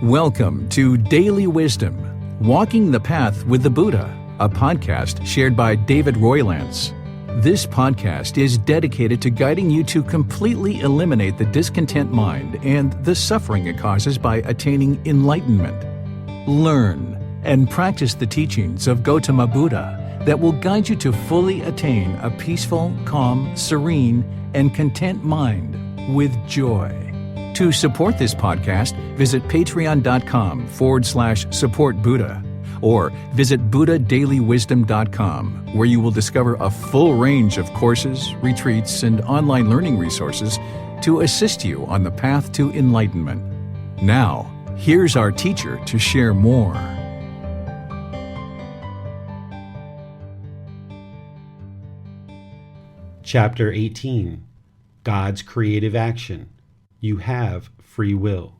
Welcome to Daily Wisdom, Walking the Path with the Buddha, a podcast shared by David Roylance. This podcast is dedicated to guiding you to completely eliminate the discontent mind and the suffering it causes by attaining enlightenment. Learn and practice the teachings of Gotama Buddha that will guide you to fully attain a peaceful, calm, serene, and content mind with joy. To support this podcast, visit patreon.com/support Buddha or visit buddhadailywisdom.com, where you will discover a full range of courses, retreats, and online learning resources to assist you on the path to enlightenment. Now, here's our teacher to share more. Chapter 18. God's Creative Action. You have free will.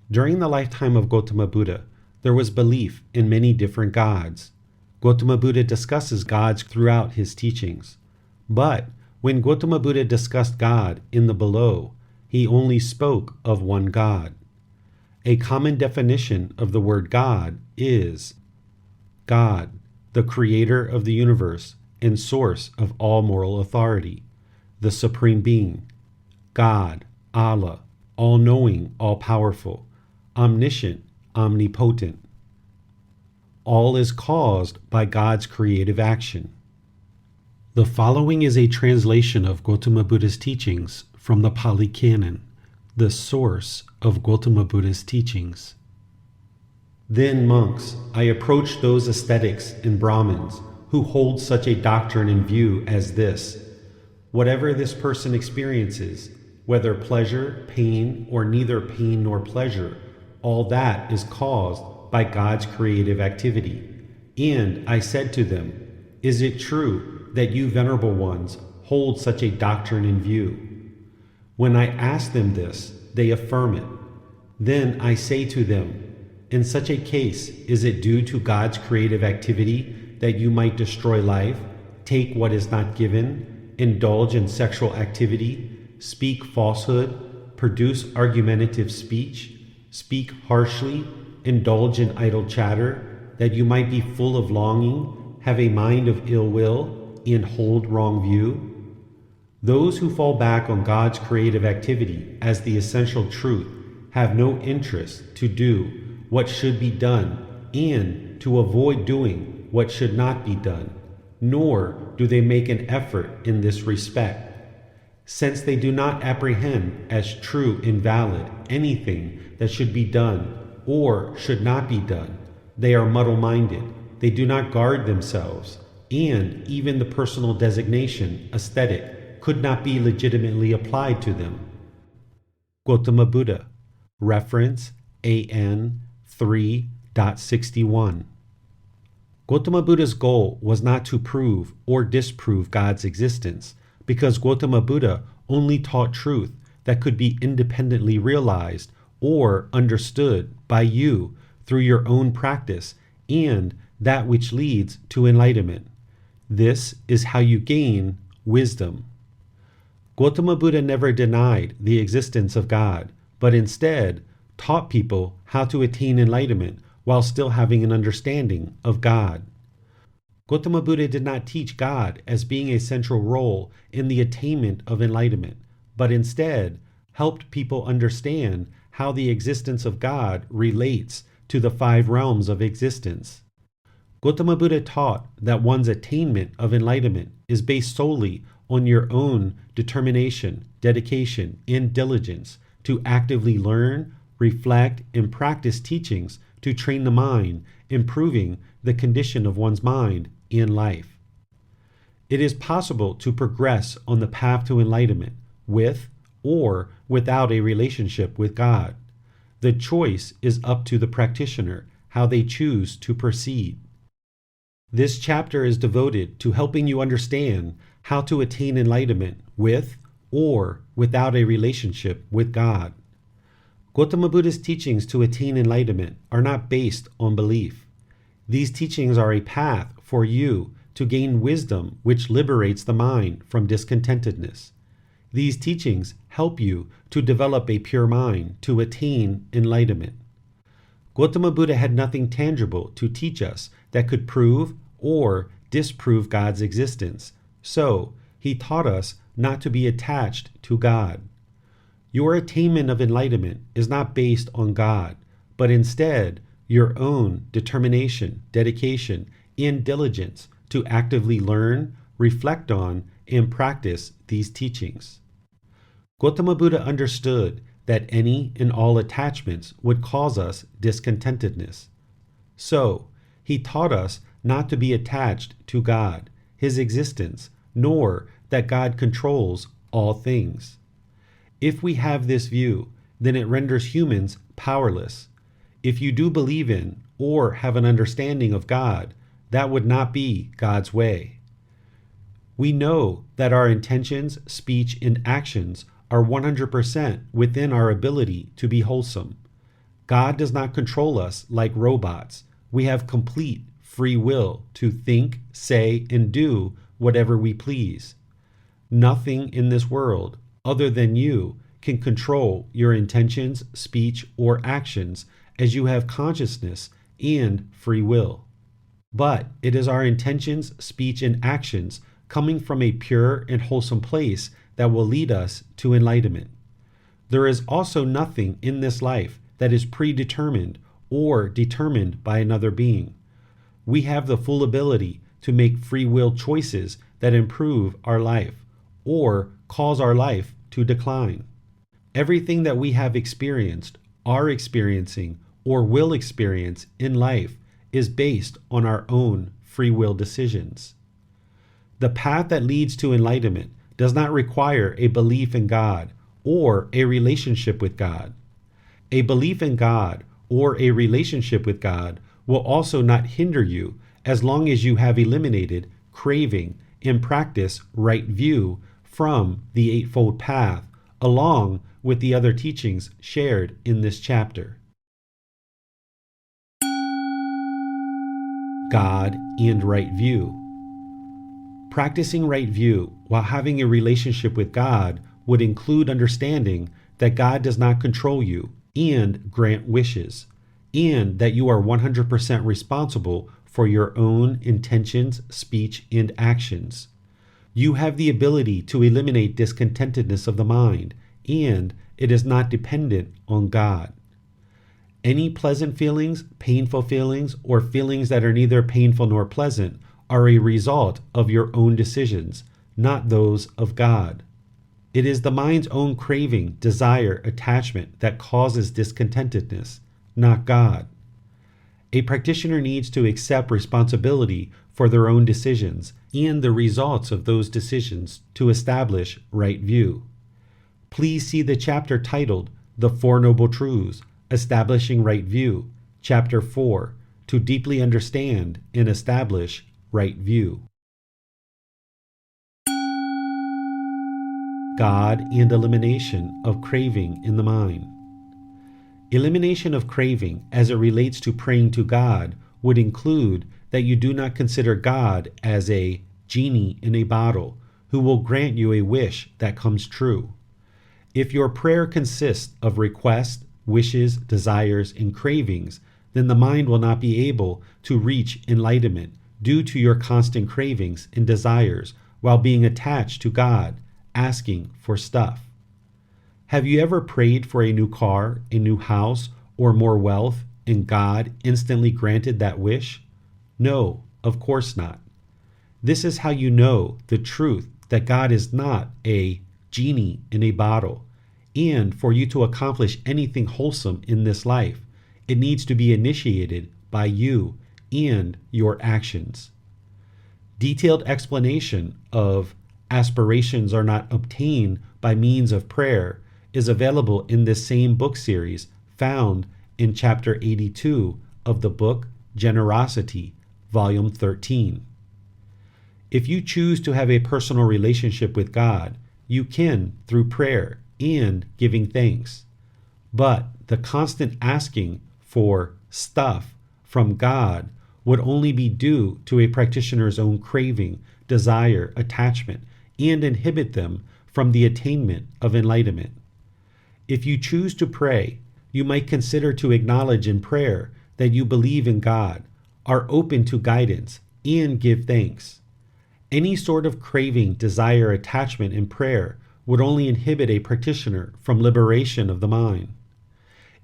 During the lifetime of Gotama Buddha, there was belief in many different gods. Gotama Buddha discusses gods throughout his teachings. But when Gotama Buddha discussed God in the below, he only spoke of one God. A common definition of the word God is God, the creator of the universe and source of all moral authority, the Supreme Being. God, Allah, all-knowing, all-powerful, omniscient, omnipotent. All is caused by God's creative action. The following is a translation of Gotama Buddha's teachings from the Pali Canon, the source of Gotama Buddha's teachings. Then, monks, I approach those ascetics and Brahmins who hold such a doctrine in view as this: whatever this person experiences, whether pleasure, pain, or neither pain nor pleasure, all that is caused by God's creative activity. And I said to them, is it true that you venerable ones hold such a doctrine in view? When I ask them this, they affirm it. Then I say to them, in such a case, is it due to God's creative activity that you might destroy life, take what is not given, indulge in sexual activity, speak falsehood, produce argumentative speech, speak harshly, indulge in idle chatter, that you might be full of longing, have a mind of ill will, and hold wrong view? Those who fall back on God's creative activity as the essential truth have no interest to do what should be done and to avoid doing what should not be done, nor do they make an effort in this respect. Since they do not apprehend as true and valid anything that should be done or should not be done, they are muddle-minded, they do not guard themselves, and even the personal designation, aesthetic, could not be legitimately applied to them. Gotama Buddha, reference AN 3.61. Gotama Buddha's goal was not to prove or disprove God's existence, because Gotama Buddha only taught truth that could be independently realized or understood by you through your own practice and that which leads to enlightenment. This is how you gain wisdom. Gotama Buddha never denied the existence of God, but instead taught people how to attain enlightenment while still having an understanding of God. Gotama Buddha did not teach God as being a central role in the attainment of enlightenment, but instead helped people understand how the existence of God relates to the 5 realms of existence. Gotama Buddha taught that one's attainment of enlightenment is based solely on your own determination, dedication, and diligence to actively learn, reflect, and practice teachings to train the mind, improving the condition of one's mind in life. It is possible to progress on the path to enlightenment with or without a relationship with God. The choice is up to the practitioner how they choose to proceed. This chapter is devoted to helping you understand how to attain enlightenment with or without a relationship with God. Gotama Buddha's teachings to attain enlightenment are not based on belief. These teachings are a path for you to gain wisdom which liberates the mind from discontentedness. These teachings help you to develop a pure mind to attain enlightenment. Gautama Buddha had nothing tangible to teach us that could prove or disprove God's existence, so he taught us not to be attached to God. Your attainment of enlightenment is not based on God, but instead your own determination, dedication, and diligence to actively learn, reflect on, and practice these teachings. Gautama Buddha understood that any and all attachments would cause us discontentedness. So, he taught us not to be attached to God, his existence, nor that God controls all things. If we have this view, then it renders humans powerless. If you do believe in or have an understanding of God, that would not be God's way. We know that our intentions, speech, and actions are 100% within our ability to be wholesome. God does not control us like robots. We have complete free will to think, say, and do whatever we please. Nothing in this world, other than you, can control your intentions, speech, or actions, as you have consciousness and free will. But it is our intentions, speech, and actions coming from a pure and wholesome place that will lead us to enlightenment. There is also nothing in this life that is predetermined or determined by another being. We have the full ability to make free will choices that improve our life or cause our life to decline. Everything that we have experienced, are experiencing, or will experience in life is based on our own free will decisions. The path that leads to enlightenment does not require a belief in God or a relationship with God. A belief in God or a relationship with God will also not hinder you as long as you have eliminated craving and practice right view from the Eightfold Path, along with the other teachings shared in this chapter. God and right view. Practicing right view while having a relationship with God would include understanding that God does not control you and grant wishes, and that you are 100% responsible for your own intentions, speech, and actions. You have the ability to eliminate discontentedness of the mind, and it is not dependent on God. Any pleasant feelings, painful feelings, or feelings that are neither painful nor pleasant are a result of your own decisions, not those of God. It is the mind's own craving, desire, attachment that causes discontentedness, not God. A practitioner needs to accept responsibility for their own decisions and the results of those decisions to establish right view. Please see the chapter titled The Four Noble Truths, Establishing Right View, Chapter 4, to deeply understand and establish right view. God and elimination of craving in the mind. Elimination of craving as it relates to praying to God would include that you do not consider God as a genie in a bottle who will grant you a wish that comes true. If your prayer consists of requests, wishes, desires, and cravings, then the mind will not be able to reach enlightenment due to your constant cravings and desires while being attached to God, asking for stuff. Have you ever prayed for a new car, a new house, or more wealth, and God instantly granted that wish? No, of course not. This is how you know the truth that God is not a genie in a bottle. And for you to accomplish anything wholesome in this life, it needs to be initiated by you and your actions. Detailed explanation of aspirations are not obtained by means of prayer is available in this same book series found in Chapter 82 of the book Generosity, Volume 13. If you choose to have a personal relationship with God, you can through prayer and giving thanks. But the constant asking for stuff from God would only be due to a practitioner's own craving, desire, attachment, and inhibit them from the attainment of enlightenment. If you choose to pray, you might consider to acknowledge in prayer that you believe in God, are open to guidance, and give thanks. Any sort of craving, desire, attachment in prayer would only inhibit a practitioner from liberation of the mind.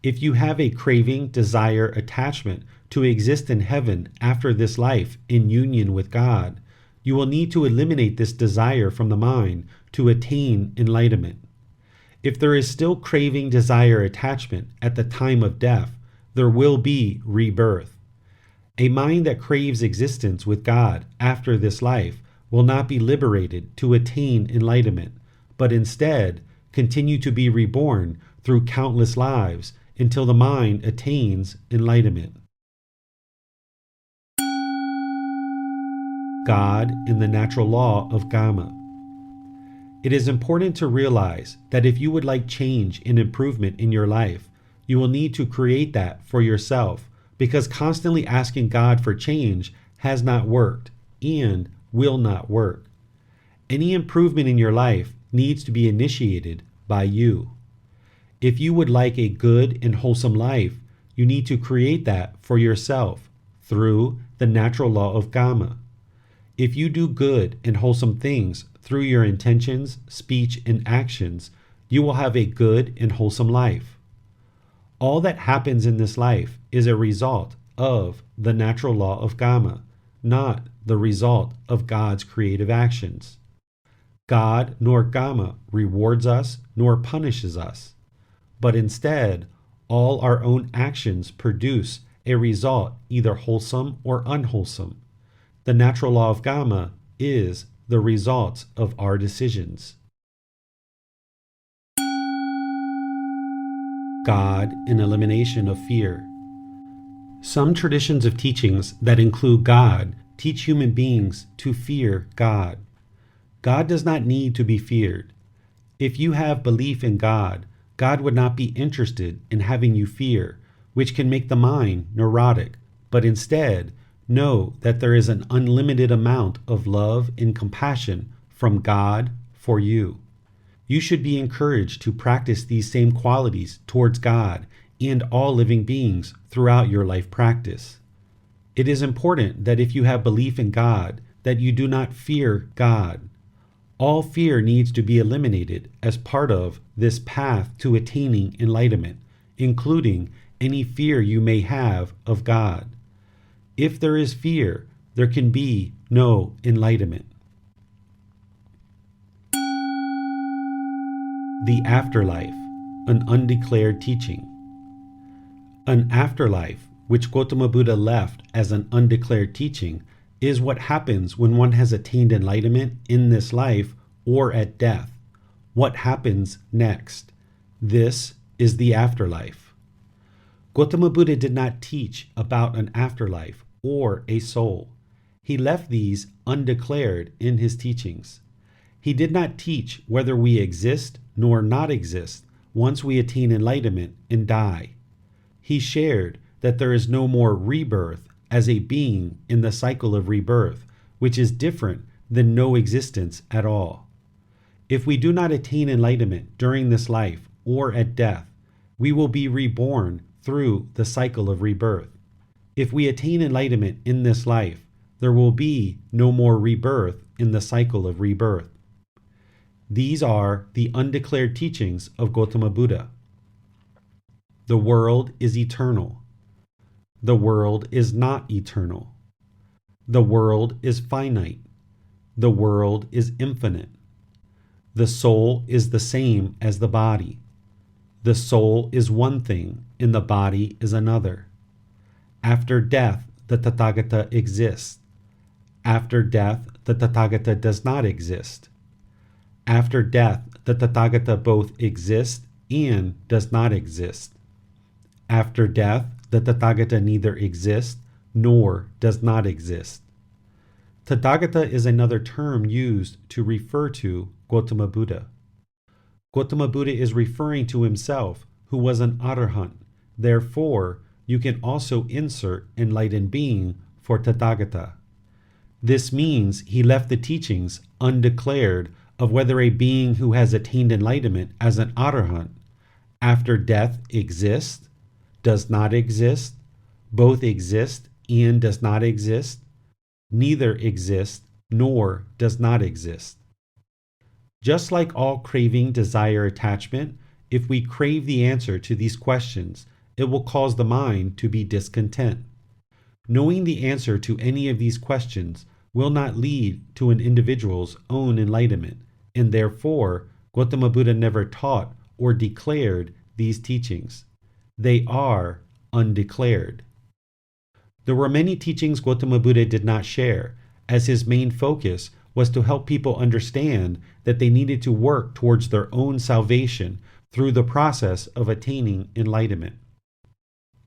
If you have a craving, desire, attachment to exist in heaven after this life in union with God, you will need to eliminate this desire from the mind to attain enlightenment. If there is still craving, desire, attachment at the time of death, there will be rebirth. A mind that craves existence with God after this life will not be liberated to attain enlightenment, but instead continue to be reborn through countless lives until the mind attains enlightenment. God in the natural law of Gotama. It is important to realize that if you would like change and improvement in your life, you will need to create that for yourself, because constantly asking God for change has not worked and will not work. Any improvement in your life needs to be initiated by you. If you would like a good and wholesome life, you need to create that for yourself through the natural law of Gotama. If you do good and wholesome things through your intentions, speech, and actions, you will have a good and wholesome life. All that happens in this life is a result of the natural law of Gotama, not the result of God's creative actions. God nor Gotama rewards us nor punishes us, but instead, all our own actions produce a result either wholesome or unwholesome. The natural law of Gotama is the result of our decisions. God in elimination of fear. Some traditions of teachings that include God teach human beings to fear God. God does not need to be feared. If you have belief in God, God would not be interested in having you fear, which can make the mind neurotic, but instead, know that there is an unlimited amount of love and compassion from God for you. You should be encouraged to practice these same qualities towards God and all living beings throughout your life practice. It is important that if you have belief in God, that you do not fear God. All fear needs to be eliminated as part of this path to attaining enlightenment, including any fear you may have of God. If there is fear, there can be no enlightenment. The afterlife, an undeclared teaching. An afterlife, which Gotama Buddha left as an undeclared teaching, is what happens when one has attained enlightenment in this life or at death. What happens next? This is the afterlife. Gotama Buddha did not teach about an afterlife or a soul. He left these undeclared in his teachings. He did not teach whether we exist nor not exist once we attain enlightenment and die. He shared that there is no more rebirth as a being in the cycle of rebirth, which is different than no existence at all. If we do not attain enlightenment during this life or at death, we will be reborn through the cycle of rebirth. If we attain enlightenment in this life, there will be no more rebirth in the cycle of rebirth. These are the undeclared teachings of Gotama Buddha. The world is eternal. The world is not eternal. The world is finite. The world is infinite. The soul is the same as the body. The soul is one thing and the body is another. After death, the Tathagata exists. After death, the Tathagata does not exist. After death, the Tathagata both exists and does not exist. After death, the Tathagata neither exists nor does not exist. Tathagata is another term used to refer to Gotama Buddha. Gotama Buddha is referring to himself, who was an Arahant. Therefore, you can also insert enlightened being for Tathagata. This means he left the teachings undeclared of whether a being who has attained enlightenment as an arahant after death exists, does not exist, both exist and does not exist, neither exists nor does not exist. Just like all craving, desire, attachment, if we crave the answer to these questions, it will cause the mind to be discontent. Knowing the answer to any of these questions will not lead to an individual's own enlightenment, and therefore Gotama Buddha never taught or declared these teachings. They are undeclared. There were many teachings Gotama Buddha did not share, as his main focus was to help people understand that they needed to work towards their own salvation through the process of attaining enlightenment.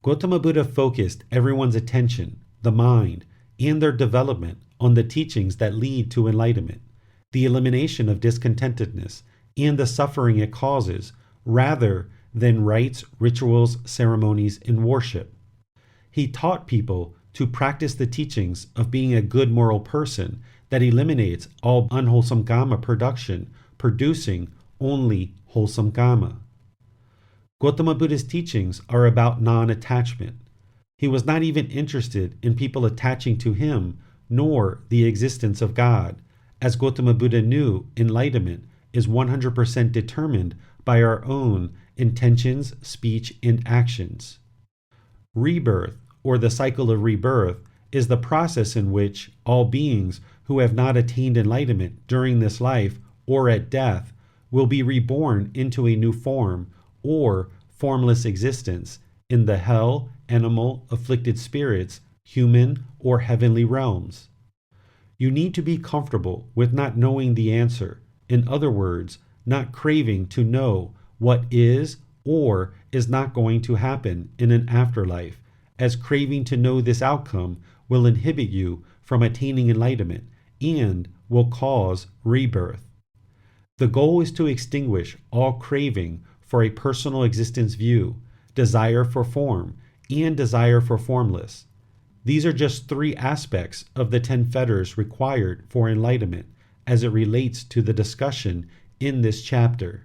Gotama Buddha focused everyone's attention, the mind, and their development on the teachings that lead to enlightenment, the elimination of discontentedness, and the suffering it causes, rather than rites, rituals, ceremonies, and worship. He taught people to practice the teachings of being a good moral person that eliminates all unwholesome Kama production, producing only wholesome Kama. Gotama Buddha's teachings are about non-attachment. He was not even interested in people attaching to him, nor the existence of God, as Gotama Buddha knew enlightenment is 100% determined by our own intentions, speech, and actions. Rebirth, or the cycle of rebirth, is the process in which all beings who have not attained enlightenment during this life or at death will be reborn into a new form or formless existence in the hell, animal, afflicted spirits, human, or heavenly realms. You need to be comfortable with not knowing the answer. In other words, not craving to know what is or is not going to happen in an afterlife, as craving to know this outcome will inhibit you from attaining enlightenment and will cause rebirth. The goal is to extinguish all craving for a personal existence view, desire for form, and desire for formless. These are just 3 aspects of the 10 fetters required for enlightenment as it relates to the discussion in this chapter.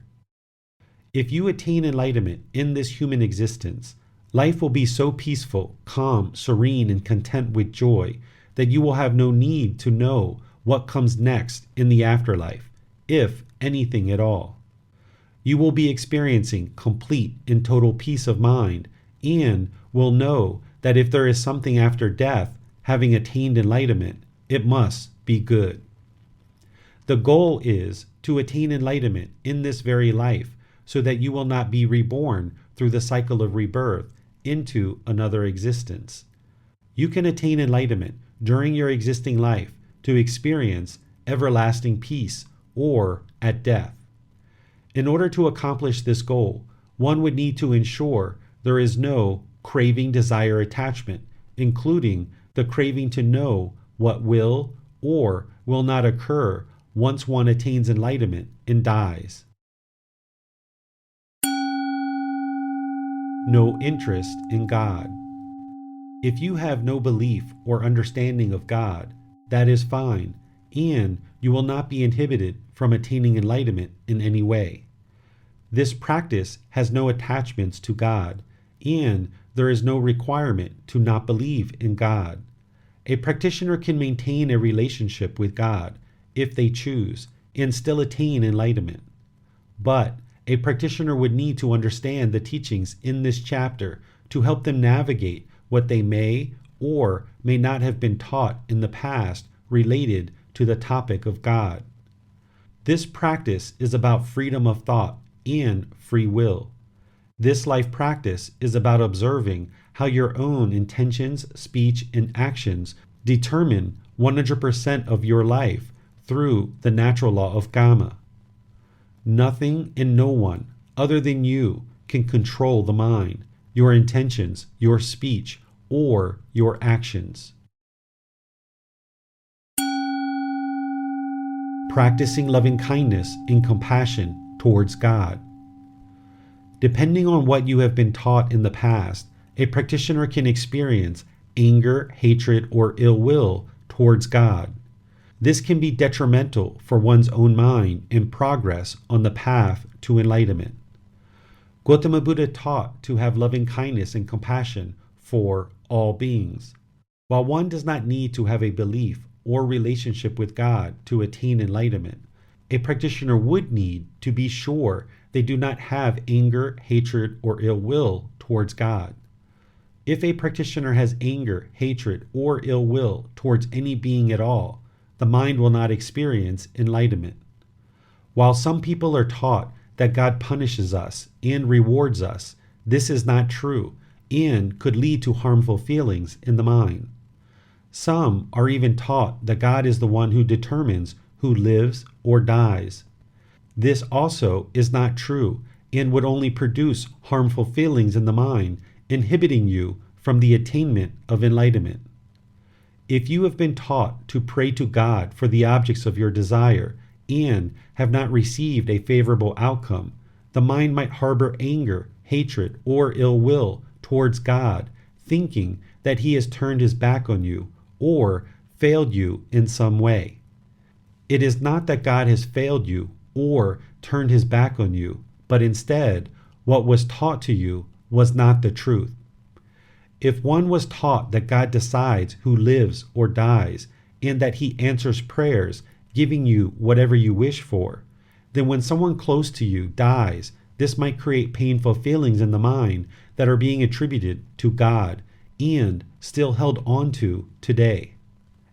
If you attain enlightenment in this human existence, life will be so peaceful, calm, serene, and content with joy that you will have no need to know what comes next in the afterlife, if anything at all. You will be experiencing complete and total peace of mind and will know that if there is something after death, having attained enlightenment, it must be good. The goal is to attain enlightenment in this very life so that you will not be reborn through the cycle of rebirth into another existence. You can attain enlightenment during your existing life to experience everlasting peace or at death. In order to accomplish this goal, one would need to ensure there is no craving, desire, attachment, including the craving to know what will or will not occur once one attains enlightenment and dies. No interest in God. If you have no belief or understanding of God, that is fine, and you will not be inhibited from attaining enlightenment in any way. This practice has no attachments to God, and there is no requirement to not believe in God. A practitioner can maintain a relationship with God, if they choose, and still attain enlightenment. But a practitioner would need to understand the teachings in this chapter to help them navigate what they may or may not have been taught in the past related to the topic of God. This practice is about freedom of thought and free will. This life practice is about observing how your own intentions, speech, and actions determine 100% of your life through the natural law of Kama. Nothing and no one other than you can control the mind, your intentions, your speech, or your actions. Practicing loving kindness and compassion towards God. Depending on what you have been taught in the past, a practitioner can experience anger, hatred, or ill will towards God. This can be detrimental for one's own mind and progress on the path to enlightenment. Gautama Buddha taught to have loving kindness and compassion for all beings. While one does not need to have a belief or relationship with God to attain enlightenment, a practitioner would need to be sure they do not have anger, hatred, or ill will towards God. If a practitioner has anger, hatred, or ill will towards any being at all, the mind will not experience enlightenment. While some people are taught that God punishes us and rewards us, this is not true and could lead to harmful feelings in the mind. Some are even taught that God is the one who determines who lives or dies. This also is not true and would only produce harmful feelings in the mind, inhibiting you from the attainment of enlightenment. If you have been taught to pray to God for the objects of your desire and have not received a favorable outcome, the mind might harbor anger, hatred, or ill will towards God, thinking that He has turned His back on you or failed you in some way. It is not that God has failed you or turned His back on you, but instead, what was taught to you was not the truth. If one was taught that God decides who lives or dies, and that He answers prayers, giving you whatever you wish for, then when someone close to you dies, this might create painful feelings in the mind that are being attributed to God and still held on to today.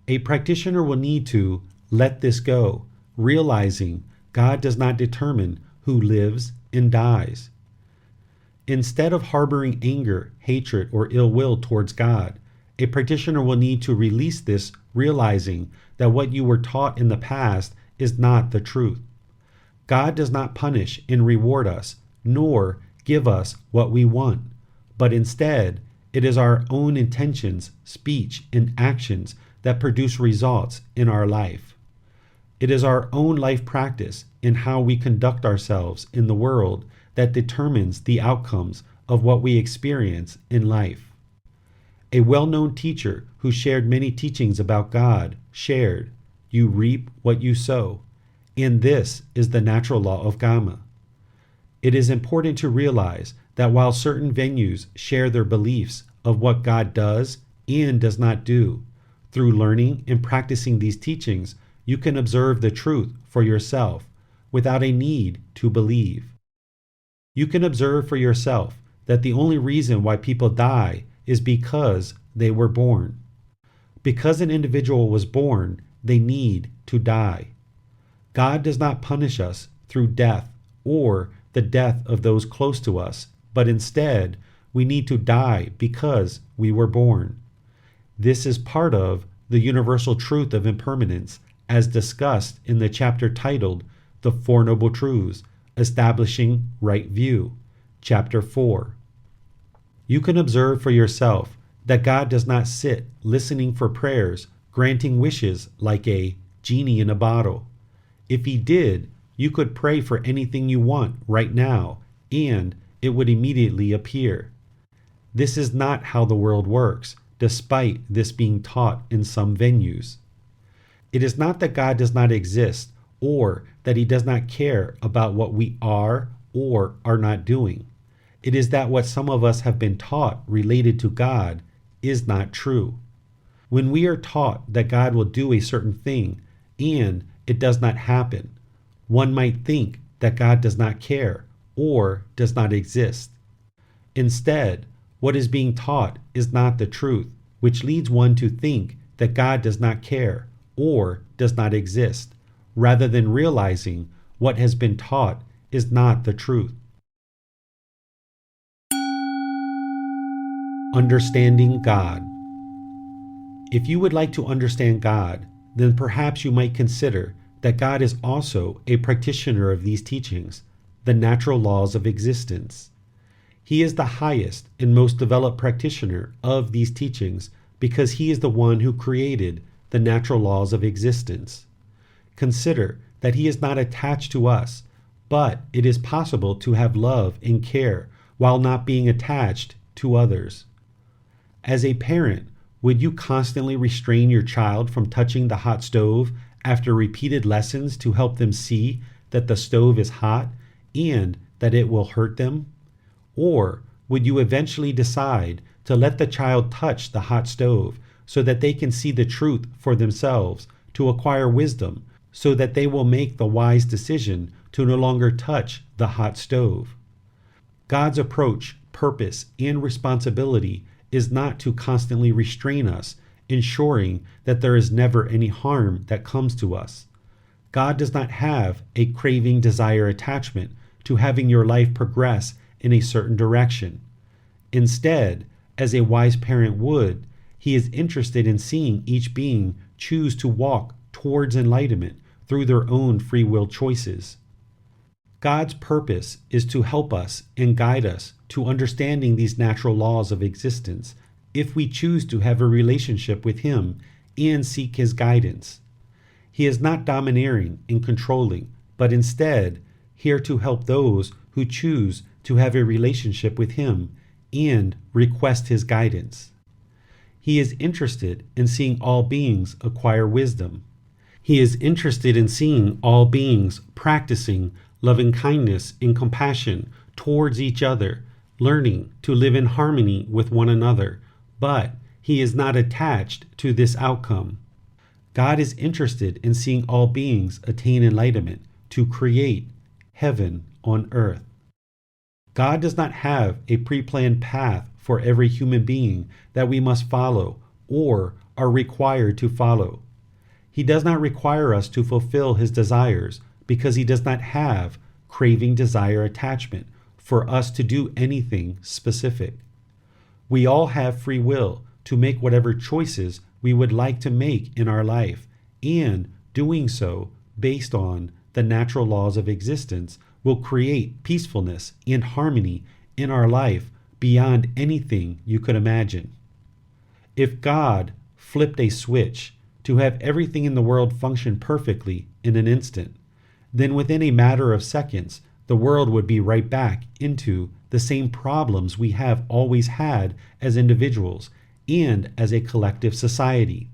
A practitioner will need to let this go, realizing God does not determine who lives and dies. Instead of harboring anger, hatred, or ill will towards God, a practitioner will need to release this, realizing that what you were taught in the past is not the truth. God does not punish and reward us, nor give us what we want, but instead, it is our own intentions, speech, and actions that produce results in our life. It is our own life practice in how we conduct ourselves in the world that determines the outcomes of what we experience in life. A well-known teacher who shared many teachings about God shared, "You reap what you sow," and this is the natural law of Karma. It is important to realize that while certain venues share their beliefs of what God does and does not do, through learning and practicing these teachings, you can observe the truth for yourself without a need to believe. You can observe for yourself that the only reason why people die is because they were born. Because an individual was born, they need to die. God does not punish us through death or the death of those close to us, but instead, we need to die because we were born. This is part of the universal truth of impermanence, as discussed in the chapter titled The Four Noble Truths, Establishing Right View, Chapter 4. You can observe for yourself that God does not sit listening for prayers, granting wishes like a genie in a bottle. If He did, you could pray for anything you want right now, and it would immediately appear. This is not how the world works, despite this being taught in some venues. It is not that God does not exist or that He does not care about what we are or are not doing. It is that what some of us have been taught related to God is not true. When we are taught that God will do a certain thing and it does not happen, one might think that God does not care or does not exist. Instead, what is being taught is not the truth, which leads one to think that God does not care or does not exist, rather than realizing what has been taught is not the truth. Understanding God. If you would like to understand God, then perhaps you might consider that God is also a practitioner of these teachings, the natural laws of existence. He is the highest and most developed practitioner of these teachings because He is the one who created the natural laws of existence. Consider that He is not attached to us, but it is possible to have love and care while not being attached to others. As a parent, would you constantly restrain your child from touching the hot stove after repeated lessons to help them see that the stove is hot and that it will hurt them? Or would you eventually decide to let the child touch the hot stove so that they can see the truth for themselves, to acquire wisdom, so that they will make the wise decision to no longer touch the hot stove? God's approach, purpose, and responsibility is not to constantly restrain us, ensuring that there is never any harm that comes to us. God does not have a craving, desire, attachment to having your life progress in a certain direction. Instead, as a wise parent would, he is interested in seeing each being choose to walk towards enlightenment through their own free will choices. God's purpose is to help us and guide us to understanding these natural laws of existence if we choose to have a relationship with him and seek his guidance. He is not domineering and controlling, but instead here to help those who choose to have a relationship with him and request his guidance. He is interested in seeing all beings acquire wisdom. He is interested in seeing all beings practicing loving kindness and compassion towards each other, learning to live in harmony with one another, but he is not attached to this outcome. God is interested in seeing all beings attain enlightenment to create heaven on earth. God does not have a pre-planned path for every human being that we must follow or are required to follow. He does not require us to fulfill his desires because he does not have craving, desire, attachment for us to do anything specific. We all have free will to make whatever choices we would like to make in our life, and doing so based on the natural laws of existence will create peacefulness and harmony in our life beyond anything you could imagine. If God flipped a switch to have everything in the world function perfectly in an instant, then within a matter of seconds, the world would be right back into the same problems we have always had as individuals and as a collective society.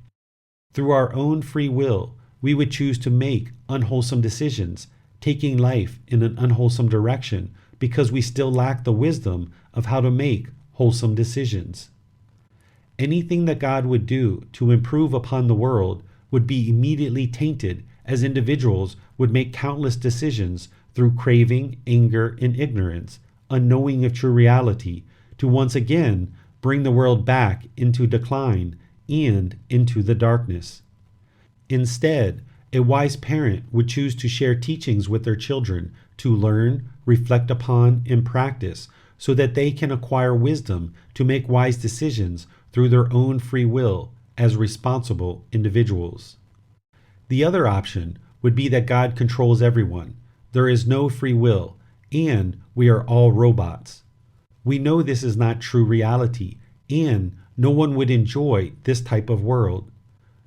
Through our own free will, we would choose to make unwholesome decisions, taking life in an unwholesome direction because we still lack the wisdom of how to make wholesome decisions. Anything that God would do to improve upon the world would be immediately tainted, as individuals would make countless decisions through craving, anger, and ignorance, unknowing of true reality, to once again bring the world back into decline and into the darkness. Instead, a wise parent would choose to share teachings with their children to learn, reflect upon, and practice so that they can acquire wisdom to make wise decisions through their own free will as responsible individuals. The other option would be that God controls everyone. There is no free will, and we are all robots. We know this is not true reality, and no one would enjoy this type of world.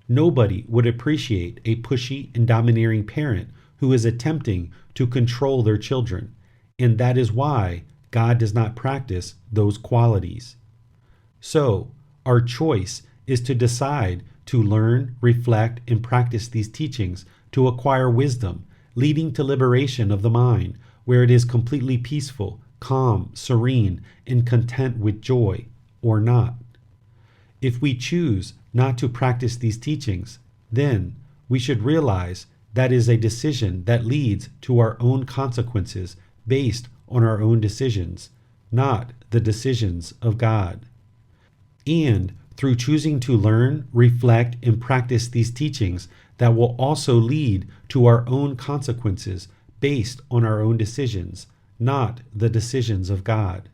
Nobody would appreciate a pushy and domineering parent who is attempting to control their children, and that is why God does not practice those qualities. So, our choice is to decide to learn, reflect, and practice these teachings to acquire wisdom, leading to liberation of the mind, where it is completely peaceful, calm, serene, and content with joy, or not. If we choose not to practice these teachings, then we should realize that is a decision that leads to our own consequences based on our own decisions, not the decisions of God. And through choosing to learn, reflect, and practice these teachings, that will also lead to our own consequences based on our own decisions, not the decisions of God.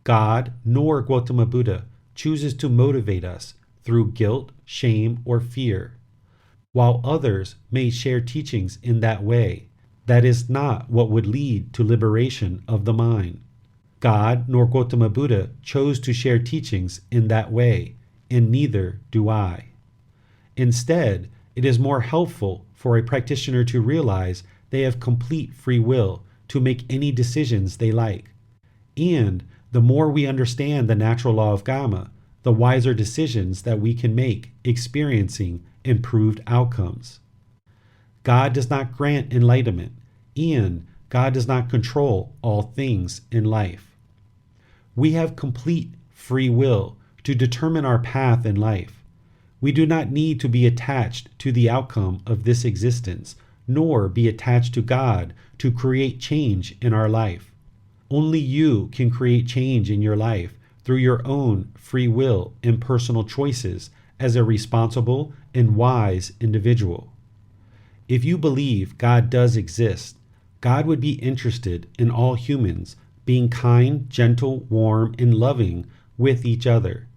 God nor Gotama Buddha chooses to motivate us through guilt, shame, or fear. While others may share teachings in that way, that is not what would lead to liberation of the mind. God nor Gotama Buddha chose to share teachings in that way, and neither do I. Instead, it is more helpful for a practitioner to realize they have complete free will to make any decisions they like. And the more we understand the natural law of Karma, the wiser decisions that we can make, experiencing improved outcomes. God does not grant enlightenment, and God does not control all things in life. We have complete free will to determine our path in life. We do not need to be attached to the outcome of this existence, nor be attached to God to create change in our life. Only you can create change in your life through your own free will and personal choices as a responsible and wise individual. If you believe God does exist, God would be interested in all humans being kind, gentle, warm, and loving with each other.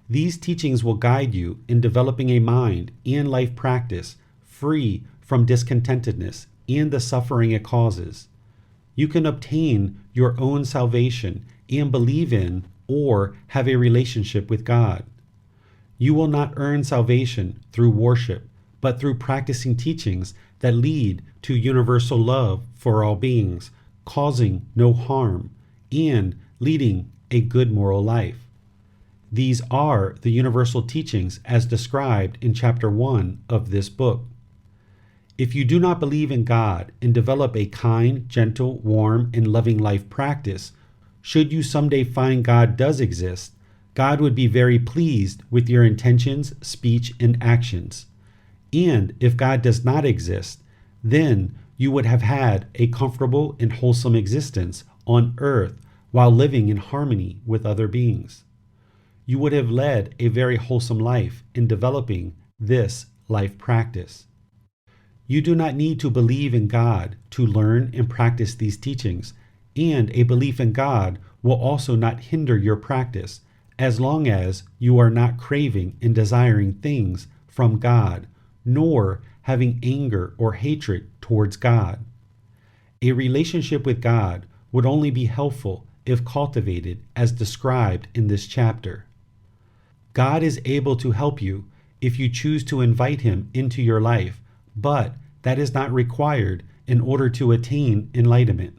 These teachings will guide you in developing a mind and life practice free from discontentedness and the suffering it causes. You can obtain your own salvation and believe in or have a relationship with God. You will not earn salvation through worship, but through practicing teachings that lead to universal love for all beings, causing no harm, and leading a good moral life. These are the universal teachings as described in Chapter 1 of this book. If you do not believe in God and develop a kind, gentle, warm, and loving life practice, should you someday find God does exist, God would be very pleased with your intentions, speech, and actions. And if God does not exist, then you would have had a comfortable and wholesome existence on earth while living in harmony with other beings. You would have led a very wholesome life in developing this life practice. You do not need to believe in God to learn and practice these teachings, and a belief in God will also not hinder your practice as long as you are not craving and desiring things from God, nor having anger or hatred towards God. A relationship with God would only be helpful if cultivated as described in this chapter. God is able to help you if you choose to invite Him into your life, but that is not required in order to attain enlightenment.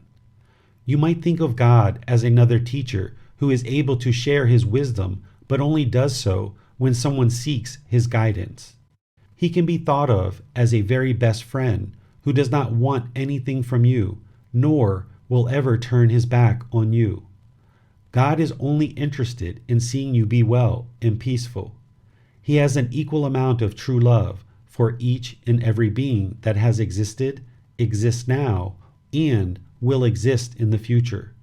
You might think of God as another teacher who is able to share His wisdom, but only does so when someone seeks His guidance. He can be thought of as a very best friend who does not want anything from you, nor will ever turn his back on you. God is only interested in seeing you be well and peaceful. He has an equal amount of true love for each and every being that has existed, exists now, and will exist in the future.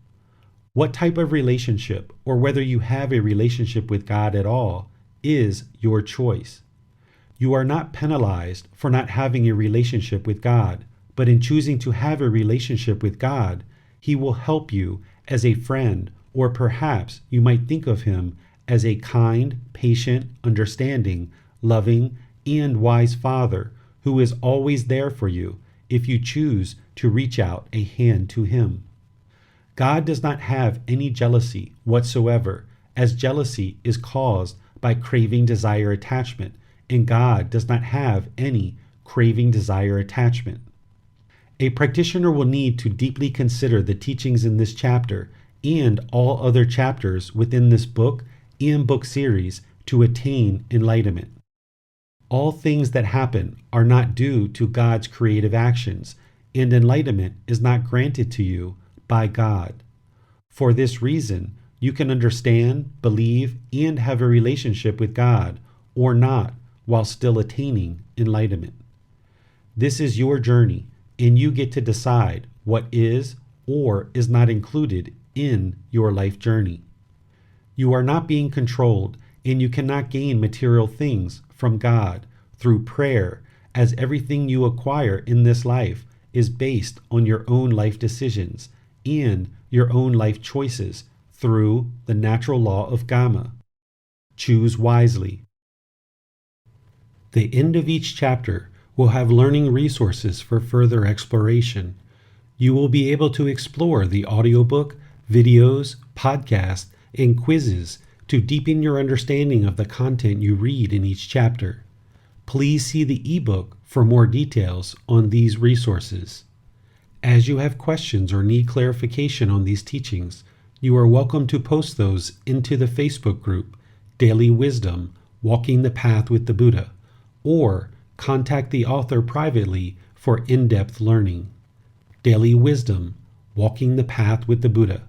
What type of relationship, or whether you have a relationship with God at all, is your choice. You are not penalized for not having a relationship with God, but in choosing to have a relationship with God, He will help you as a friend, or perhaps you might think of Him as a kind, patient, understanding, loving, and wise Father who is always there for you if you choose to reach out a hand to Him. God does not have any jealousy whatsoever, as jealousy is caused by craving, desire, attachment, and God does not have any craving, desire, attachment. A practitioner will need to deeply consider the teachings in this chapter and all other chapters within this book and book series to attain enlightenment. All things that happen are not due to God's creative actions, and enlightenment is not granted to you by God. For this reason, you can understand, believe, and have a relationship with God, or not, while still attaining enlightenment. This is your journey, and you get to decide what is or is not included in your life journey. You are not being controlled, and you cannot gain material things from God through prayer, as everything you acquire in this life is based on your own life decisions and your own life choices through the natural law of Gotama. Choose wisely. The end of each chapter will have learning resources for further exploration. You will be able to explore the audiobook, videos, podcasts, and quizzes to deepen your understanding of the content you read in each chapter. Please see the ebook for more details on these resources. As you have questions or need clarification on these teachings, you are welcome to post those into the Facebook group, Daily Wisdom, Walking the Path with the Buddha, or contact the author privately for in-depth learning. Daily Wisdom, Walking the Path with the Buddha.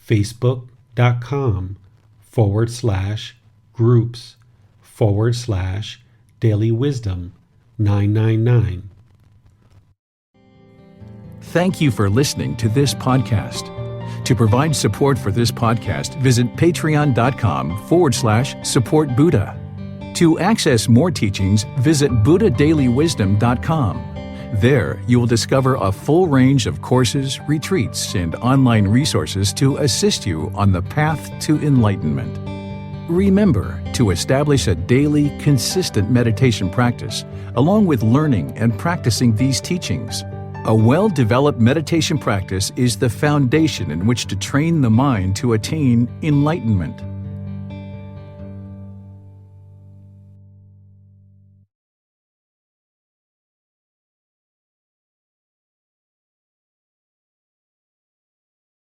Facebook.com/groups/Daily Wisdom 999. Thank you for listening to this podcast. To provide support for this podcast, visit patreon.com/support Buddha. To access more teachings, visit buddhadailywisdom.com. There, you will discover a full range of courses, retreats, and online resources to assist you on the path to enlightenment. Remember to establish a daily, consistent meditation practice, along with learning and practicing these teachings. A well-developed meditation practice is the foundation in which to train the mind to attain enlightenment.